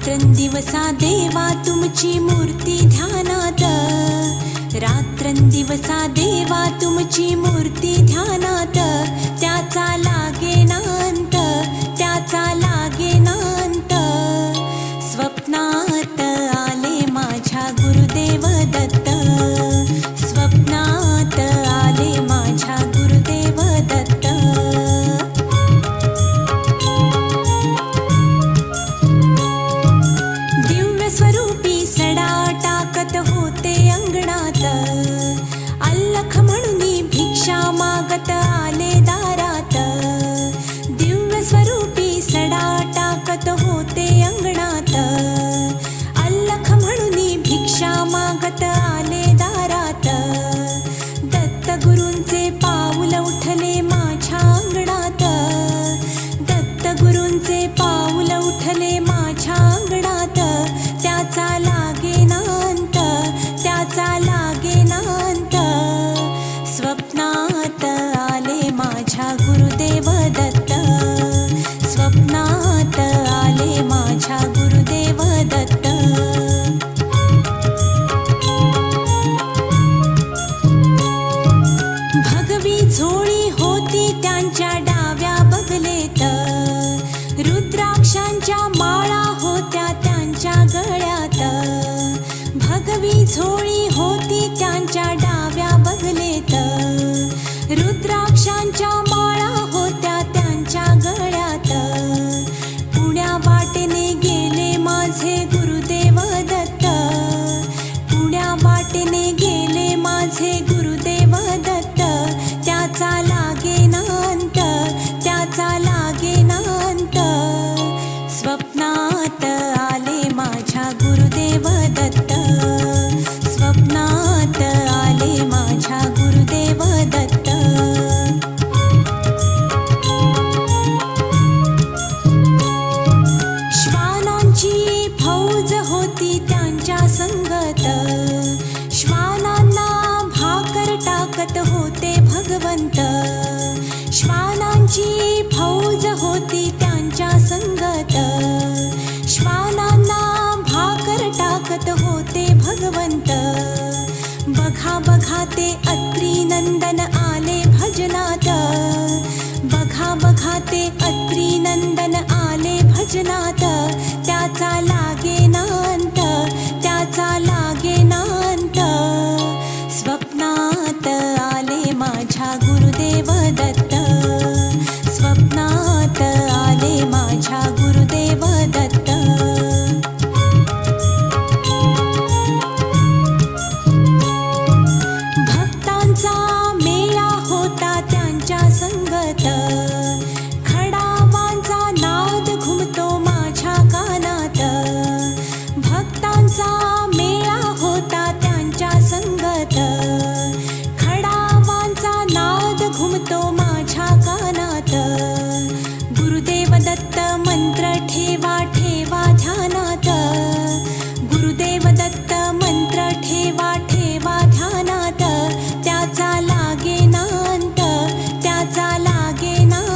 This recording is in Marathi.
रात्रंदिवसा देवा तुमची मूर्ती ध्यानात, रात्रंदिवसा देवा तुमची मूर्ती ध्यानात, त्याचा लागेनांत, त्याचा लागेनांत. स्वप्नात आले माझ्या गुरुदेव दत्त, स्वप्नात आले माझ्या गुरुदेव दत्त. स्वरूपी सडा टाकत होते अंगणात, अल्लख म्हणून भिक्षा मागत आले दारात. दिव्य स्वरूपी सडा टाकत होते अंगणात, अल्लख म्हणून भिक्षा मागत आले दारात. दत्त गुरूंचे पाऊल उठले माझ्या अंगणात, दत्त गुरूंचे पाऊल उठले माझ्या अंगणात. त्याचा लागेनांत, त्याचा लागेनांत. स्वप्नात आले माझ्या गुरुदेव दत्त, स्वप्नात आले माझ्या गुरुदेव दत्त. भगवी झोळी होती त्यांच्या डाव्या बगलेत, रुद्राक्षांच्या माळा होत्या त्यांच्या गळ्यात. भगवी झोळी होती त्यांच्या डाव्या बगलेत, रुद्राक्षांच्या माळा होत्या त्यांच्या गळ्यात. पुण्या वाटेने गेले माझे गुरुदेव दत्त, पुण्या वाटेने गेले माझे गुरुदेव दत्त. त्याचा लागेनांत, त्याचा लागेनांत. स्वप्नात आले माझ्या गुरुदेव दत्त, स्वप्नात आले माझ्या गुरुदेव दत्त. श्वानांची फौज होती त्यांच्या संगत, श्वानांना भाकर टाकत होते भगवंत. श्वानांची फौज होती त्यांच्या संगत, श्वानांना भाकर टाकत होते भगवंत. बघा बघा ते अत्री नंदन आले भजनात, बघा बघा ते अत्री नंदन आले भजनात. त्याचा लागेनांत, त्याचा लागेनांत. स्वप्नात आले माझ्या गुरुदेव दत्त, स्वप्नात आले माझ्या गुरुदेव दत्त. भक्तांचा मेळा होता त्यांच्या संगत, खडावांचा नाद घुमतो माझ्या कानात. भक्तांचा मेळा होता त्यांच्या संगत, खडावांचा नाद घुमतो माझ्या कानात. गुरुदेव दत्त मंत्र ठेवा ठेवा ध्यानात, गुरुदेव दत्त मंत्र ठेवा ठेवा ध्यानात. त्याचा लागेनांत, त्याचा लागेनांत.